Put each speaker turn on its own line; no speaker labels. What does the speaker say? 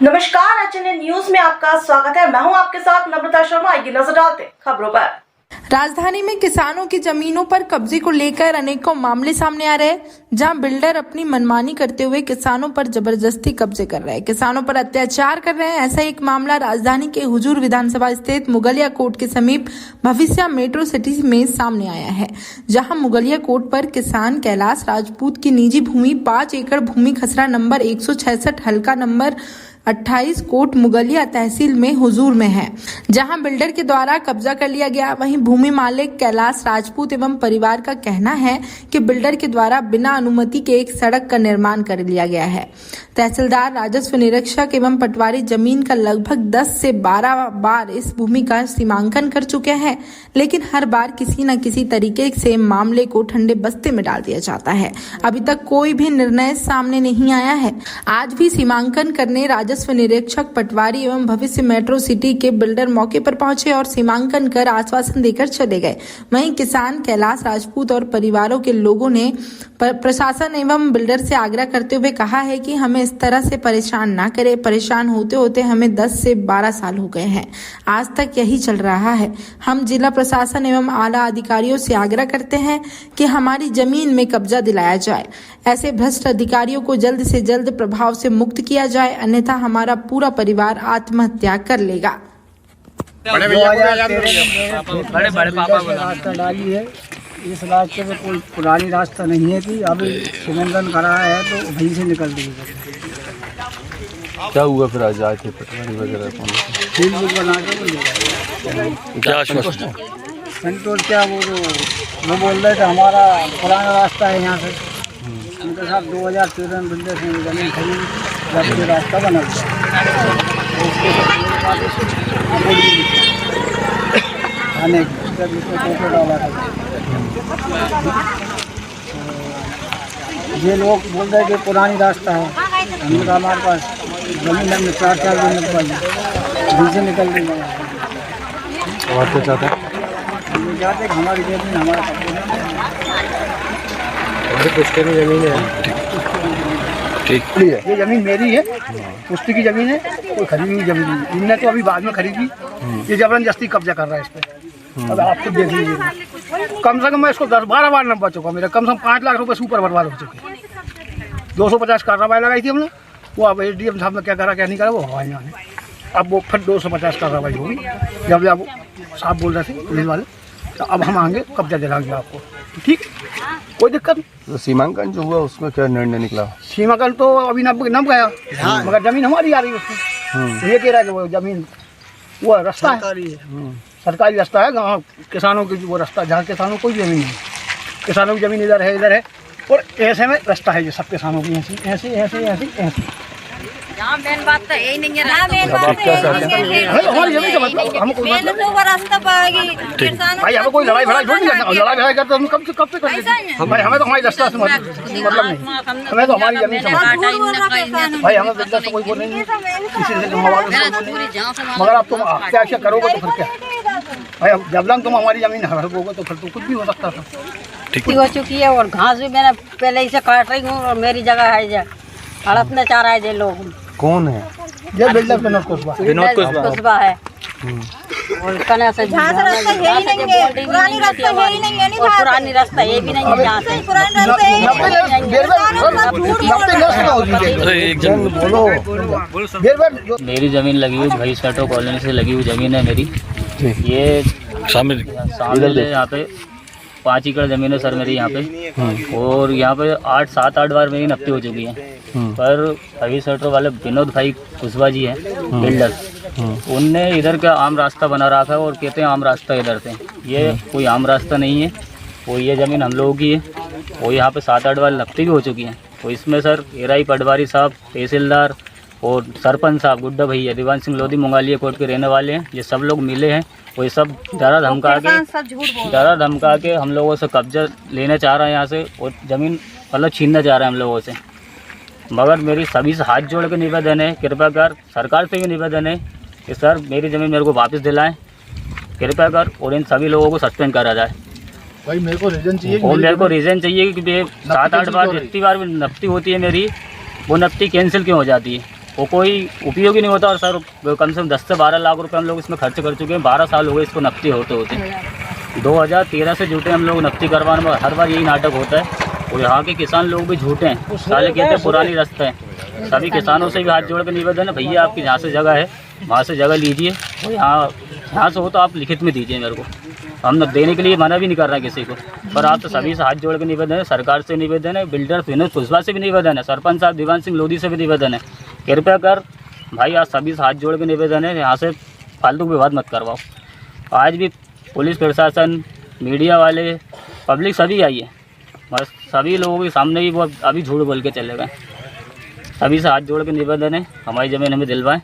नमस्कार, HNN news में आपका स्वागत है। मैं हूं आपके साथ नम्रता शर्मा। आइए नजर डालते हैं खबरों पर।
राजधानी में किसानों की जमीनों पर कब्जे को लेकर अनेकों मामले सामने आ रहे हैं, जहां बिल्डर अपनी मनमानी करते हुए किसानों पर जबरदस्ती कब्जे कर रहे हैं, किसानों पर अत्याचार कर रहे हैं। ऐसा एक मामला राजधानी के हुजूर विधानसभा स्थित मुगलिया कोट के समीप भविष्य मेट्रो सिटी में सामने आया है, जहां मुगलिया कोट पर किसान कैलाश राजपूत की निजी भूमि 5 एकड़ भूमि खसरा नंबर 166 हल्का नंबर 28 कोट मुगलिया तहसील में हुजूर में है, जहां बिल्डर के द्वारा कब्जा कर लिया गया। वहीं भूमि मालिक कैलाश राजपूत एवं परिवार का कहना है कि बिल्डर के द्वारा बिना अनुमति के एक सड़क का निर्माण कर लिया गया है। तहसीलदार, राजस्व निरीक्षक एवं पटवारी जमीन का लगभग 10 से 12 बार इस भूमि का सीमांकन कर चुके हैं, लेकिन हर बार किसी न किसी तरीके से मामले को ठंडे बस्ते में डाल दिया जाता है। अभी तक कोई भी निर्णय सामने नहीं आया है। आज भी सीमांकन करने राजस्व निरीक्षक, पटवारी एवं भविष्य मेट्रो सिटी के बिल्डर मौके पर पहुंचे और सीमांकन कर आश्वासन देकर चले गए। वहीं किसान कैलाश राजपूत और परिवारों के लोगों ने प्रशासन एवं बिल्डर से आग्रह करते हुए कहा है कि हमें इस तरह से परेशान ना करे। परेशान होते होते हमें 10 से 12 साल हो गए हैं, आज तक यही चल रहा है। हम जिला प्रशासन एवं आला अधिकारियों से आग्रह करते हैं कि हमारी जमीन में कब्जा दिलाया जाए। ऐसे भ्रष्ट अधिकारियों को जल्द से जल्द प्रभाव से मुक्त किया जाए, अन्यथा हमारा पूरा परिवार आत्महत्या कर लेगा।
बड़े पापा रास्ता डाली है, इस रास्ते में कोई पुरानी रास्ता नहीं है कि अभी सीमेंटन करा है तो वहीं से निकल रही है।
क्या हुआ फिर आज आए थे पटवारी वगैरह
फील्ड बुक बना के
क्या आश्वासन है?
संतोष क्या वो बोल रहे थे हमारा पुराना रास्ता है यहाँ से। उनके साथ 2013 में बिल्डर से जमीन खरीदी, जब ये रास्ता बना आने ये लोग बोल रहे कि पुरानी रास्ता है। हमने कहा हमारे पास जमीन हमने 4 दिन बीच से निकल गई।
और क्या चाहते हैं?
हम चाहते कि हमारी जमीन हमारा
पुश्ते की जमीन है। ठीक,
ये जमीन मेरी है, पुश्ते की जमीन है, कोई खरीदी हुई जमीन नहीं। इनने तो अभी बाद में खरीदी, ये जबरदस्ती कब्जा कर रहा है इस पर। अब आप खुद देख लीजिए, कम से कम मैं इसको 10-12 बार नंबर चुका, मेरा कम से कम 5 लाख रुपए सुपर बर्बाद हो चुके। 250 कार्रवाई लगाई थी हमने, वो अब एसडीएम साहब ने क्या करा क्या नहीं करा वो हवाई में। अब वो फिर 250 कार्रवाई होगी। जब साहब बोल रहे थे पुलिस वाले, तो अब हम आएंगे कब्जा दिलाएंगे आपको, ठीक, कोई दिक्कत नहीं।
तो सीमांकन जो हुआ उसमें क्या निर्णय निकला?
सीमांकन तो अभी नब गया, मगर जमीन हमारी आ रही है उसमें। ये कह रहा है कि वो जमीन वो रास्ता है, सरकारी रास्ता है, गाँव किसानों की वो रास्ता, जहाँ किसानों को कोई जमीन नहीं, किसानों की जमीन इधर है, और ऐसे में रास्ता है ये सब किसानों की, ऐसे।
मेन बात तो यही नहीं है,
हमारी जमीन का मतलब हमको
रास्ता पाएगी।
भाई हमें कोई लड़ाई भड़ाई नहीं करना, लड़ाई करते हम कब से कर देते भाई। हमें तो हमारी रास्ता से मतलब नहीं, हमें तो हमारी जमीन से भाई, हमें बिल्डर से कोई वो नहीं है, किसी से मगर आप तुम क्या करोगे तो फिर क्या भाई, जब तुम हमारी जमीन हड़पोगे तो फिर तो कुछ भी हो सकता था।
ठीक हो चुकी है और घास भी मैंने पहले ही से काट रही हूँ और मेरी जगह है जो हड़पने चाह रहा है ये लोग।
कौन है
ये बिल्डर? विनोद कुशवाहा
है। और कने से पुरानी रास्ता ये भी नहीं है, यहाँ से
मेरी जमीन लगी हुई भाई सेटो कॉलोनी से लगी हुई जमीन है मेरी। ये सामने यहाँ पे 5 एकड़ जमीन है सर मेरी यहाँ पे, और यहाँ पे 7-8 बार मेरी नफ्ती हो चुकी है। पर अभी सेटो वाले विनोद भाई कुशवाहा जी हैं बिल्डर, उनने इधर का आम रास्ता बना रखा है और कहते हैं आम रास्ता इधर से। ये कोई आम रास्ता नहीं है, वो ये ज़मीन हम लोगों की है, और यहाँ पे 7-8 बार नफ्ती भी हो चुकी है। तो इसमें सर एराई पटवारी साहब, तहसीलदार और सरपंच साहब, गुड्डा भैया, दीवान सिंह लोधी मुंगालिया कोट के रहने वाले हैं, ये सब लोग मिले हैं। वो सब डरा धमका के हम लोगों से कब्जा लेना चाह रहे हैं यहाँ से, और ज़मीन मतलब छीनना चाह रहे हैं हम लोगों से। मगर मेरी सभी से हाथ जोड़ के निवेदन है, कृपया कर सरकार से भी निवेदन है कि सर मेरी ज़मीन मेरे को वापस दिलाएं, कृपया कर, और इन सभी लोगों को सस्पेंड करा जाए।
भाई मेरे को रीजन चाहिए,
और मेरे को रीज़न चाहिए कि 7-8 बार जितनी बार नफ्ती होती है मेरी, वो नफ्ती कैंसिल क्यों हो जाती है। वो कोई उपयोगी नहीं होता। और सर कम से कम 10 से 12 लाख रुपए हम लोग इसमें खर्च कर चुके हैं। 12 साल हो गए इसको नकदी होते होते। 2013 से जुटे हम लोग नकदी करवाने में, हर बार यही नाटक होता है। और यहाँ के किसान लोग भी झूठे हैं, साले कहते हैं पुरानी रास्ता है। सभी किसानों से भी हाथ जोड़ कर निवेदन है, भैया आपकी जहाँ से जगह है वहाँ से जगह लीजिए, और यहाँ से हो तो आप लिखित में दीजिए मेरे को। हम न देने के लिए मना भी नहीं कर रहे हैं किसी को, पर आप तो सभी से हाथ जोड़ के निवेदन है, सरकार से निवेदन है, बिल्डर विनोद कुशवाहा से भी निवेदन है, सरपंच साहब दीवान सिंह लोधी से भी निवेदन है, कृपया कर भाई आज सभी से हाथ जोड़ के निवेदन है, यहाँ से फालतू विवाद मत करवाओ। आज भी पुलिस प्रशासन, मीडिया वाले, पब्लिक सभी आई है, बस सभी लोगों के सामने ही वो अभी झूठ बोल के चले गए। सभी से हाथ जोड़ के निवेदन है हमारी ज़मीन हमें दिलवाएं।